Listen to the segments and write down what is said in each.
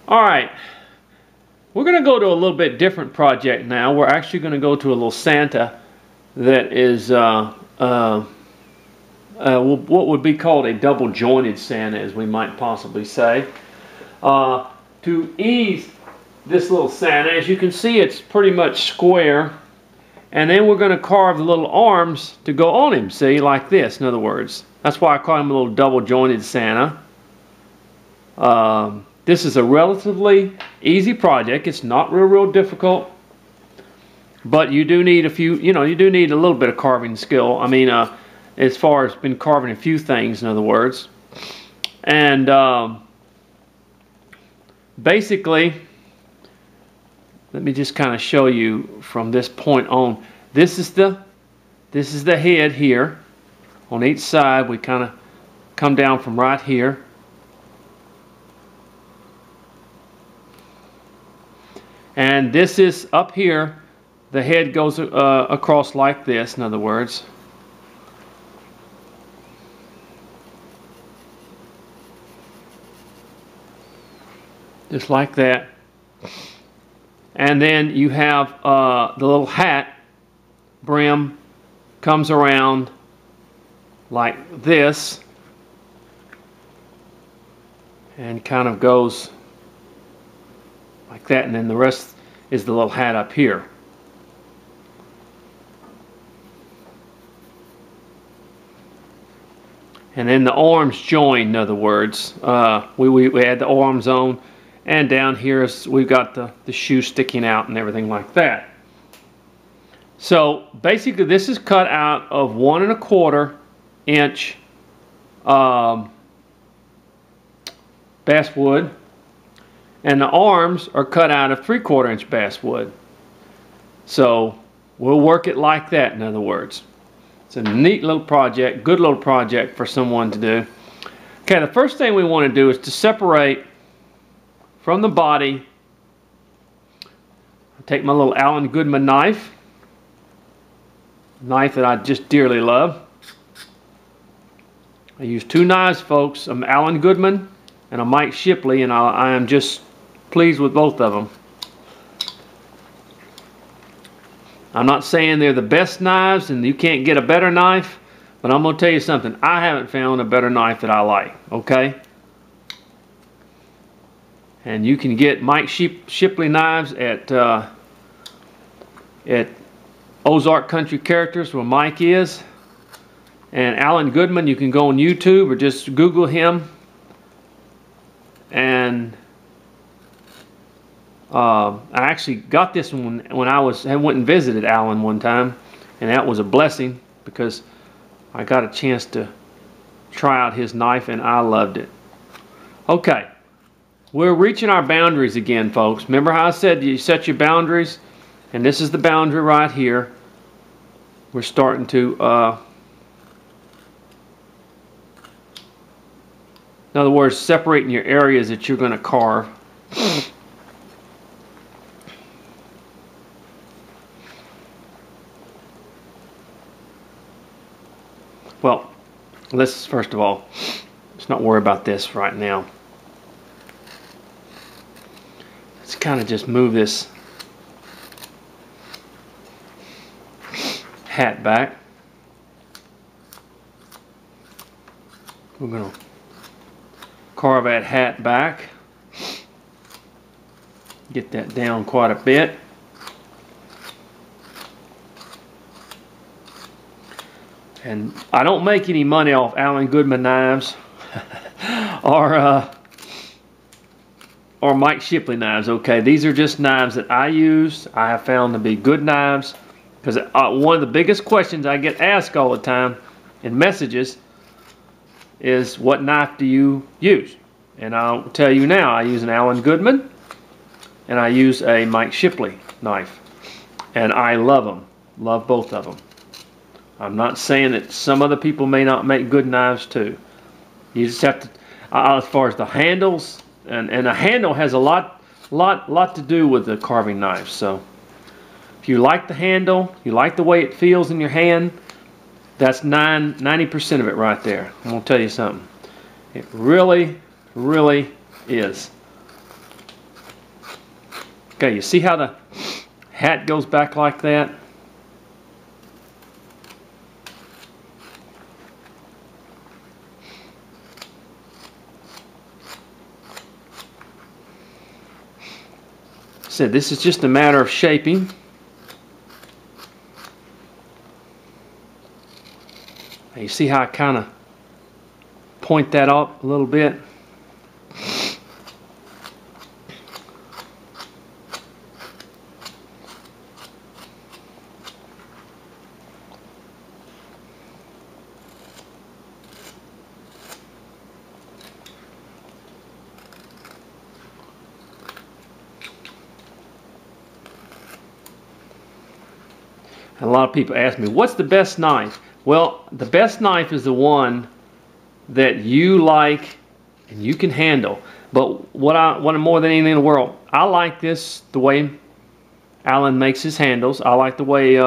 All right, we're going to go to a little bit different project now. We're actually going to go to a little Santa that is what would be called a double jointed Santa, as we might possibly say. To ease this little Santa, as you can see, it's pretty much square, and then we're going to carve the little arms to go on him, see, like this, in other words. That's why I call him a little double jointed Santa. This is a relatively easy project. It's not real difficult, but you do need a few, you do need a little bit of carving skill. I mean, as far as been carving a few things, in other words. And basically, let me just kind of show you from this point on. This is the head here. On each side, we kind of come down from right here. And this is up here. The head goes across like this, in other words. Just like that. And then you have the little hat brim comes around like this and kind of goes like that, and then the rest is the little hat up here. And then the arms join, in other words. We add the arms on, and down here we've got the shoe sticking out and everything like that. So basically this is cut out of 1 1/4 inch basswood, and the arms are cut out of 3/4 inch basswood. So we'll work it like that, in other words. It's a neat little project, good little project for someone to do. Okay, the first thing we want to do is to separate from the body. I take my little Allen Goodman knife that I just dearly love. I use 2 knives, folks, an Allen Goodman and a Mike Shipley, and I am just pleased with both of them. I'm not saying they're the best knives and you can't get a better knife, but I'm going to tell you something. I haven't found a better knife that I like, okay? And you can get Mike Shipley knives at Ozark Country Characters, where Mike is. And Allen Goodman, you can go on YouTube or just Google him. And I actually got this one when I went and visited Allen one time, and that was a blessing because I got a chance to try out his knife and I loved it. Okay, we're reaching our boundaries again, folks. Remember how I said you set your boundaries? And this is the boundary right here. We're starting to in other words, separating your areas that you're going to carve. Well, let's first of all, let's not worry about this right now. Let's kind of just move this hat back. We're going to carve that hat back. Get that down quite a bit. And I don't make any money off Allen Goodman knives or Mike Shipley knives, okay? These are just knives that I use. I have found to be good knives, because one of the biggest questions I get asked all the time in messages is, what knife do you use? And I'll tell you now, I use an Allen Goodman and I use a Mike Shipley knife, and I love them. Love both of them. I'm not saying that some other people may not make good knives too. You just have to, as far as the handles, and the handle has a lot to do with the carving knife. So if you like the handle, you like the way it feels in your hand, that's 90% of it right there. I'm going to tell you something. It really is. Okay, you see how the hat goes back like that? So this is just a matter of shaping. And you see how I kind of point that up a little bit? A lot of people ask me, what's the best knife? Well, the best knife is the one that you like and you can handle. But what more than anything in the world, I like this the way Alan makes his handles. I like the way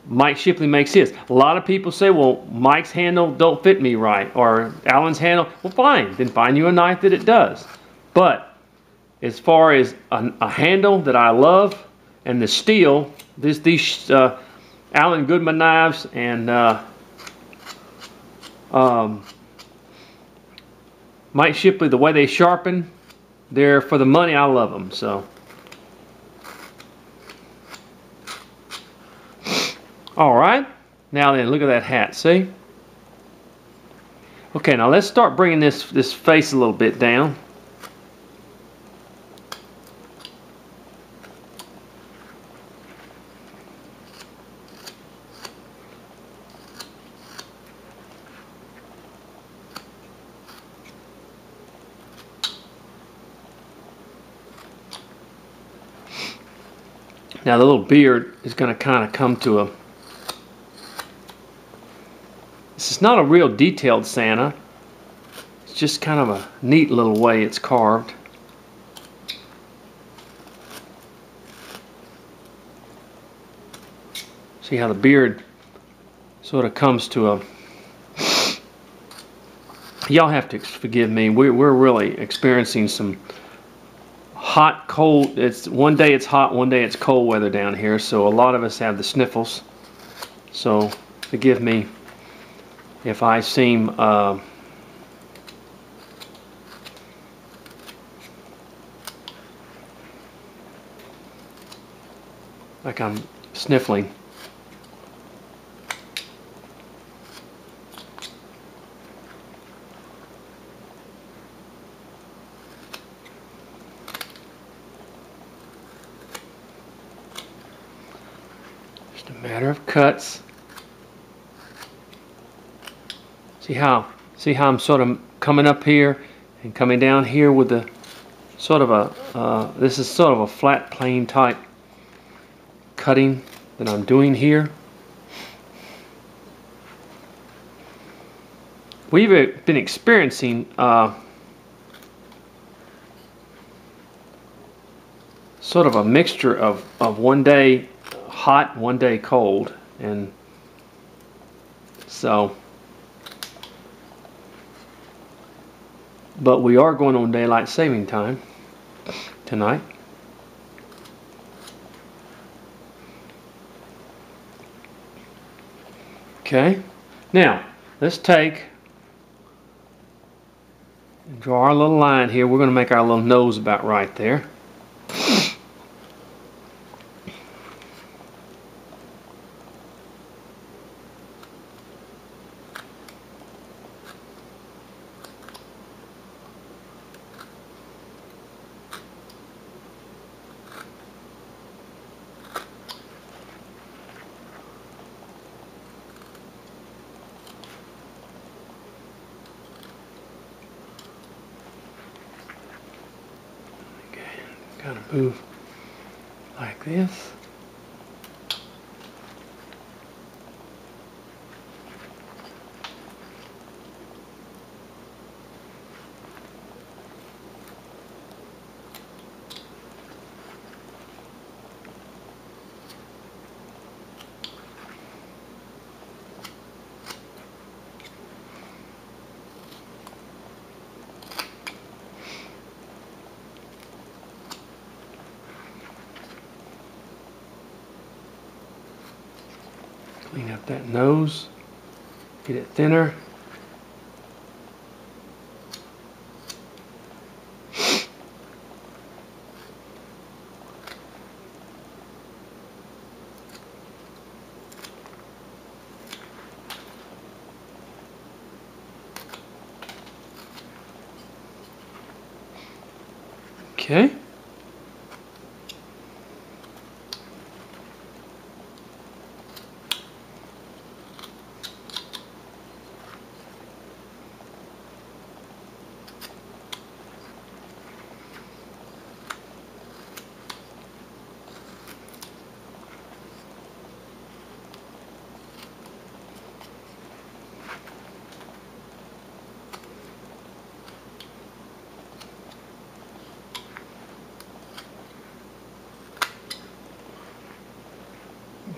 Mike Shipley makes his. A lot of people say, well, Mike's handle don't fit me right, or Alan's handle. Well, fine, then find you a knife that it does. But as far as a handle that I love, and the steel, these Alan Goodman knives and Mike Shipley, the way they sharpen, they're for the money. I love them. So, all right. Now then, look at that hat. See? Okay. Now let's start bringing this face a little bit down. Now the little beard is going to kind of come to a... This is not a real detailed Santa. It's just kind of a neat little way it's carved. See how the beard sort of comes to a... Y'all have to forgive me. We're really experiencing some hot, cold. It's one day it's hot, one day it's cold weather down here, so a lot of us have the sniffles. So forgive me if I seem like I'm sniffling. A matter of cuts. See how I'm sort of coming up here and coming down here with the sort of a this is sort of a flat plane type cutting that I'm doing here. We've been experiencing sort of a mixture of one day hot, one day cold, and so, but we are going on daylight saving time tonight. Okay, now let's take and draw our little line here. We're going to make our little nose about right there. Kind of move like this. Clean up that nose. Get it thinner. Okay.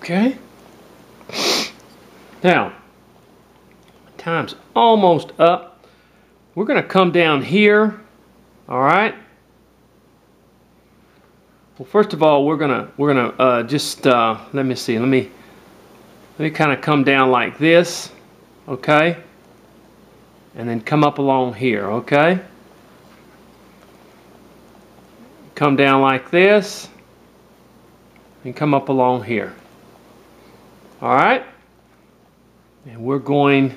Okay. Now, time's almost up. We're going to come down here. All right. Well, first of all, we're gonna just let me see. Let me kind of come down like this, okay, and then come up along here, okay. Come down like this, and come up along here. All right, and we're going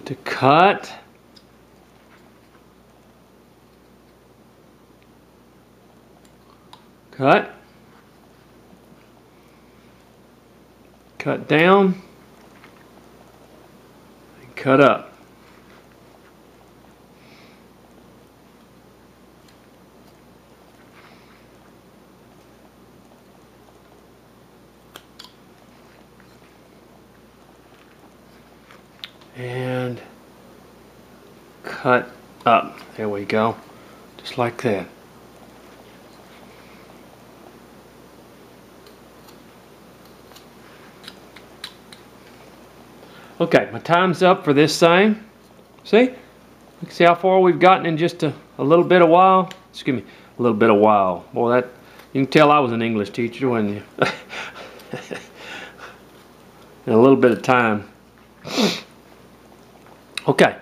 to cut. Cut. Cut down. And cut up. And cut up. There we go. Just like that. Okay, my time's up for this thing. See? See how far we've gotten in just a little bit of while? Excuse me, a little bit of while. Boy, that, you can tell I was an English teacher when you... in a little bit of time. Okay.